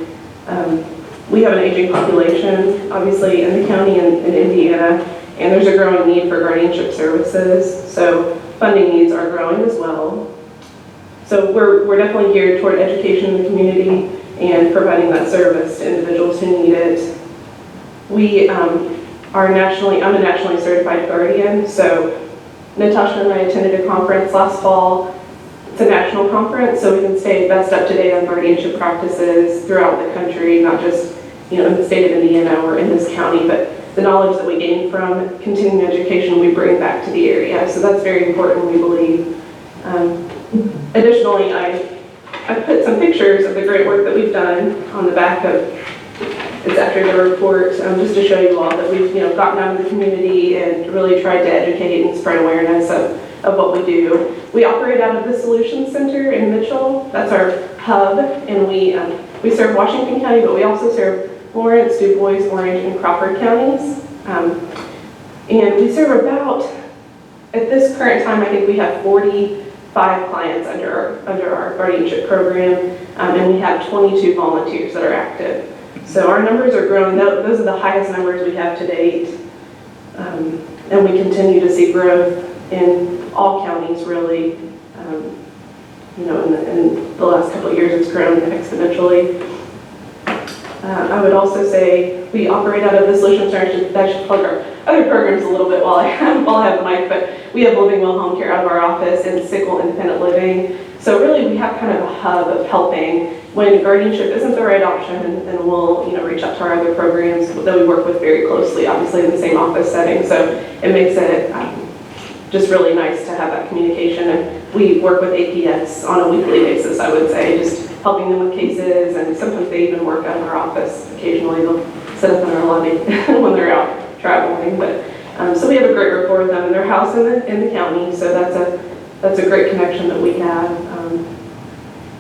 S3: We have an aging population, obviously, in the county and in Indiana, and there's a growing need for guardianship services, so funding needs are growing as well. So we're definitely geared toward education in the community and providing that service to individuals who need it. I'm a nationally certified guardian, so Natasha and I attended a conference last fall. It's a national conference, so we can stay best up to date on guardianship practices throughout the country, not just in the state of Indiana or in this county, but the knowledge that we gain from continuing education we bring back to the area. So that's very important, we believe. Additionally, I put some pictures of the great work that we've done on the back of, it's after the report, just to show you all that we've gotten out of the community and really tried to educate and spread awareness of what we do. We operate out of the Solutions Center in Mitchell. That's our hub, and we serve Washington County, but we also serve Lawrence, Du Bois, Orange, and Crawford counties. And we serve about, at this current time, I think we have 45 clients under our guardianship program, and we have 22 volunteers that are active. So our numbers are growing. Those are the highest numbers we have to date. And we continue to see growth in all counties, really. In the last couple of years, it's grown exponentially. I would also say we operate out of the Solutions Center. I should plug our other programs a little bit while I have the mic, but we have Living Well Home Care out of our office and Sickle Independent Living. So really, we have kind of a hub of helping. When guardianship isn't the right option, then we'll reach out to our other programs that we work with very closely, obviously in the same office setting. So it makes it just really nice to have that communication. And we work with APS on a weekly basis, I would say, just helping them with cases, and sometimes they even work out of our office. Occasionally they'll sit up in our lobby when they're out traveling. But so we have a great rapport with them, and they're housed in the county, so that's a great connection that we have.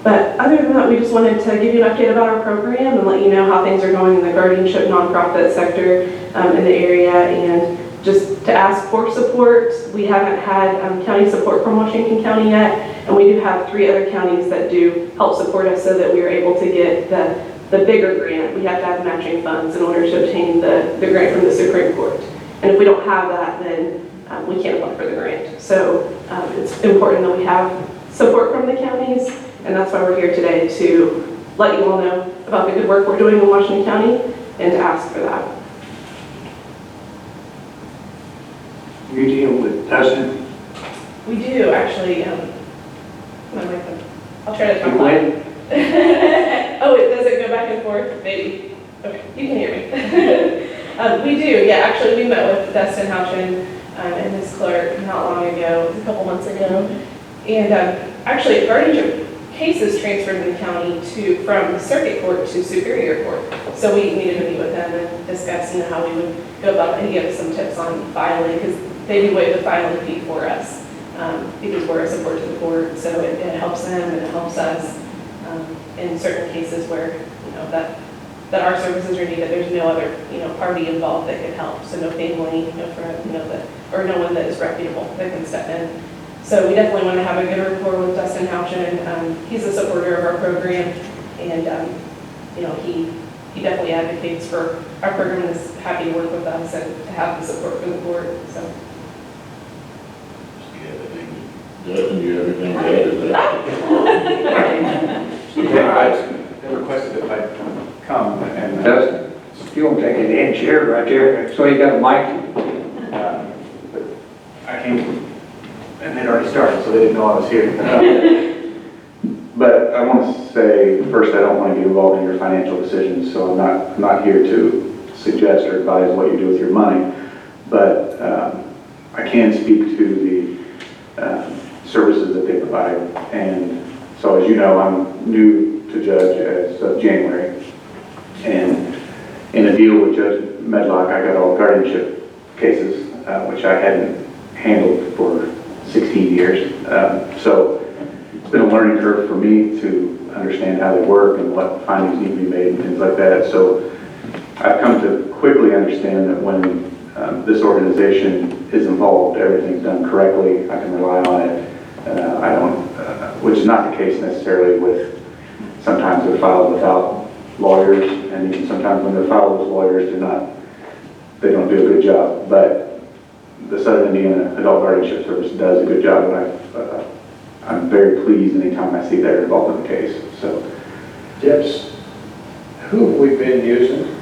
S3: But other than that, we just wanted to give you an update about our program and let you know how things are going in the guardianship nonprofit sector in the area, and just to ask for support. We haven't had county support from Washington County yet, and we do have 3 other counties that do help support us so that we are able to get the bigger grant. We have to have matching funds in order to obtain the grant from the Supreme Court. And if we don't have that, then we can't apply for the grant. So it's important that we have support from the counties, and that's why we're here today, to let you all know about the good work we're doing in Washington County and to ask for that.
S1: You deal with Dustin?
S3: We do, actually. I'll try to talk
S1: You
S3: loud.
S1: win?
S3: Oh, does it go back and forth? Maybe. Okay, you can hear me. We do, yeah. Actually, we met with Dustin Houchin and his clerk not long ago, a couple months ago. And actually, guardianship cases transferred in the county from the circuit court to Superior Court. So we needed to meet with them and discuss how we would go about it, and give us some tips on filing, because they do waive the filing fee for us, because we're a support to the court. So it helps them and it helps us in certain cases where that our services are needed. There's no other party involved that can help. So no family, no friend, or no one that is reputable that can step in. So we definitely want to have a good rapport with Dustin Houchin. He's a supporter of our program, and he definitely advocates for our program and is happy to work with us and to have the support from the board. So.
S2: Justin, you have anything to add to that?
S12: I requested if I'd come and.
S1: Dustin, if you want to take an end chair right there, so you got a mic.
S12: I came, and they'd already started, so they didn't know I was here. But I want to say, first, I don't want to get involved in your financial decisions, so I'm not here to suggest or advise what you do with your money, but I can speak to the services that they provide. And so, as you know, I'm new to judge as of January, and in a deal with Judge Medlock, I got all guardianship cases, which I hadn't handled for 16 years. So it's been a learning curve for me to understand how they work and what findings need to be made and things like that. So I've come to quickly understand that when this organization is involved, everything's done correctly, I can rely on it. I don't, which is not the case necessarily with, sometimes they're filed without lawyers, and even sometimes when they're filed with lawyers, they don't do a good job. But the Southern Indiana Adult Guardianship Service does a good job, and I'm very pleased anytime I see they're involved in the case. So,
S1: Yes. Who have we been using?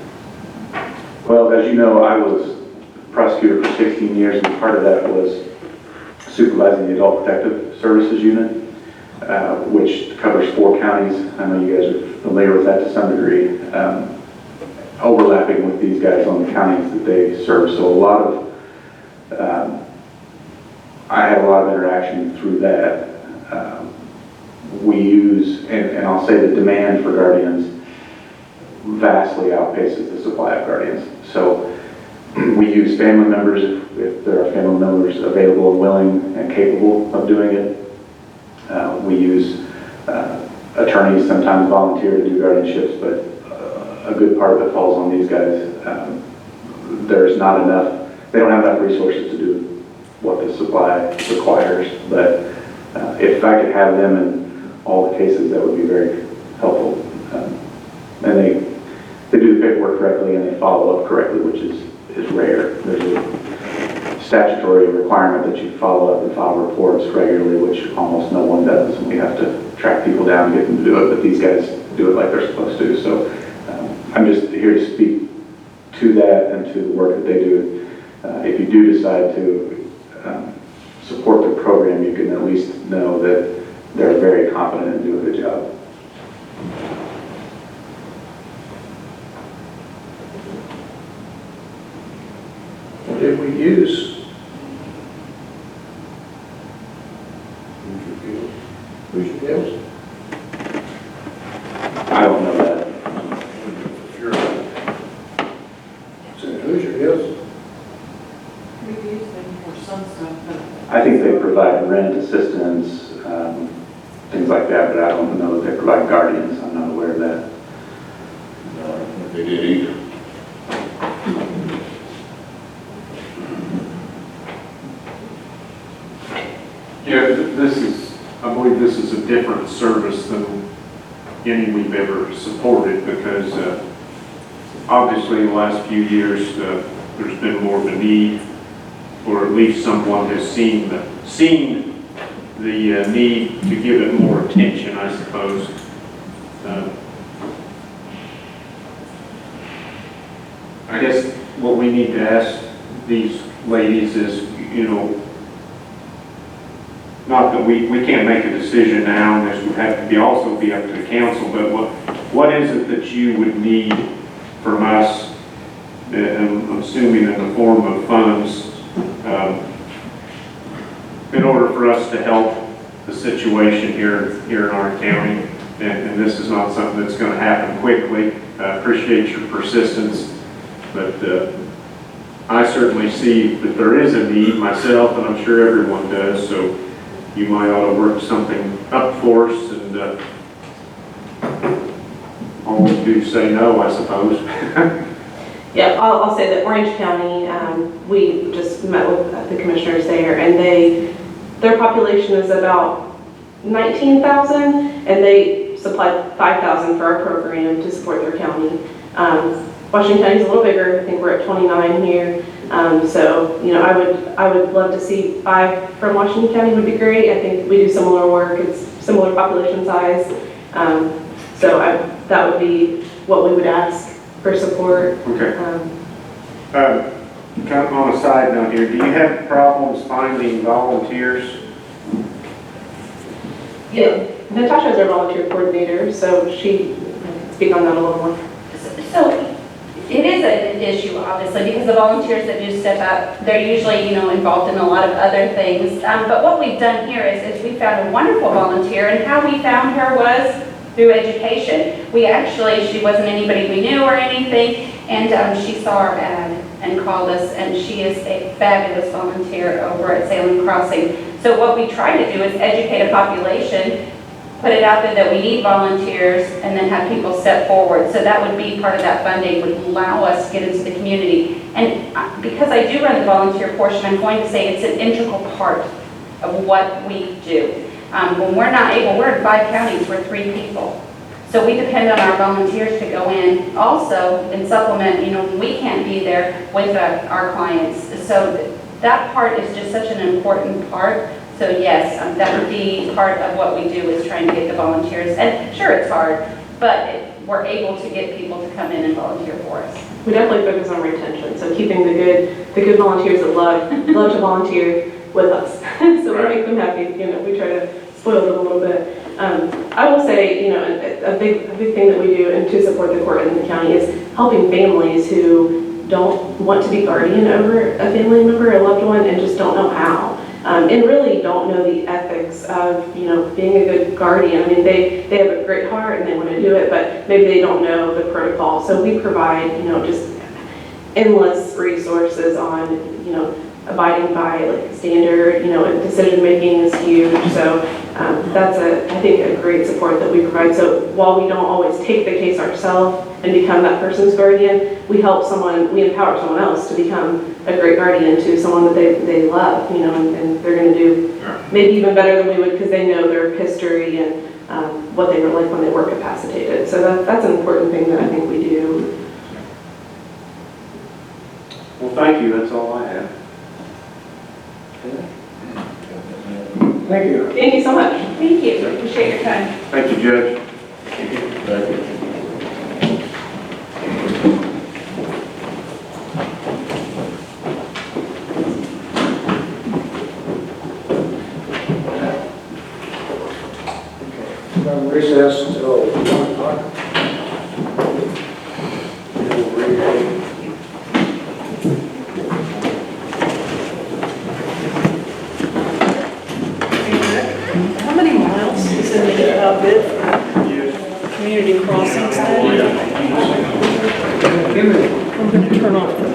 S12: well, as you know, I was prosecutor for 16 years, and part of that was supervising the Adult Protective Services Unit, which covers 4 counties. I know you guys are familiar with that to some degree, overlapping with these guys on the counties that they serve. So a lot of, I had a lot of interaction through that. We use, and I'll say the demand for guardians vastly outpaces the supply of guardians. So we use family members if there are family members available and willing and capable of doing it. We use attorneys sometimes volunteer to do guardianships, but a good part of it falls on these guys. There's not enough, they don't have enough resources to do what the supply requires, but if I could have them in all the cases, that would be very helpful. And they do the paperwork correctly and they follow up correctly, which is rare. There's a statutory requirement that you follow up and file reports regularly, which almost no one does, and we have to track people down and get them to do it, but these guys do it like they're supposed to. So I'm just here to speak to that and to the work that they do. If you do decide to support the program, you can at least know that they're very competent and do a good job.
S1: What did we use? Who's Hills?
S12: I don't know that.
S1: Sure. So Hoosier Hills?
S3: We've used them for some stuff, but
S12: I think they provide rent assistance, things like that, but I don't know that they provide guardians. I'm not aware of that.
S2: No, I don't think they did either.
S8: Yeah, I believe this is a different service than any we've ever supported because obviously in the last few years there's been more of a need, or at least someone has seen the need to give it more attention, I suppose. I guess what we need to ask these ladies is, not that we can't make a decision now, and this would have to also be up to the council, but what is it that you would need from us, I'm assuming in the form of funds, in order for us to help the situation here in our county? And this is not something that's going to happen quickly. I appreciate your persistence, but I certainly see that there is a need myself, and I'm sure everyone does, so you might ought to work something up for us, and all we do is say no, I suppose.
S10: Yeah, I'll say that Orange County, we just met with the commissioners there, and their population is about 19,000, and they supplied 5,000 for our program to support their county. Washington County is a little bigger. I think we're at 29 here. So, I would love to see 5 from Washington County would be great. I think we do similar work. It's similar population size. So that would be what we would ask for support.
S8: Okay. Kind of on a side note here, do you have problems finding volunteers?
S10: Yeah, Natasha's our volunteer coordinator, so she can speak on that a little more.
S11: So It is an issue, obviously, because the volunteers that do step up, they're usually, involved in a lot of other things. But what we've done here is we found a wonderful volunteer, and how we found her was through education. She wasn't anybody we knew or anything, and she saw our ad and called us, and she is a fabulous volunteer over at Salem Crossing. So what we try to do is educate a population, put it out there that we need volunteers, and then have people step forward. So that would be part of that funding, would allow us to get into the community. And because I do run the volunteer portion, I'm going to say it's an integral part of what we do. When we're not able, we're in 5 counties, we're 3 people. So we depend on our volunteers to go in also and supplement, when we can't be there with our clients. So that part is just such an important part. So yes, that would be part of what we do, is trying to get the volunteers. And sure, it's hard, but we're able to get people to come in and volunteer for us.
S10: We definitely focus on retention, so keeping the good volunteers that love to volunteer with us. So we make them happy, we try to spoil them a little bit. I will say, a big thing that we do and to support the court in the county is helping families who don't want to be guardian over a family member, a loved one, and just don't know how. And really don't know the ethics of, being a good guardian. I mean, they have a great heart and they want to do it, but maybe they don't know the protocol. So we provide, just endless resources on, abiding by like standard, decision-making is huge. So that's I think a great support that we provide. So while we don't always take the case ourselves and become that person's guardian, we empower someone else to become a great guardian to someone that they love, and they're going to do maybe even better than we would, because they know their history and what they were like when they were capacitated. So that's an important thing that I think we do.
S8: Well, thank you, that's all I have.
S1: Thank you.
S10: Thank you so much.
S11: Thank you, appreciate your time.
S8: Thank you, Judge.
S1: Recess until 1 o'clock.
S3: How many miles is in the bid for community crossings then? I'm going to turn off the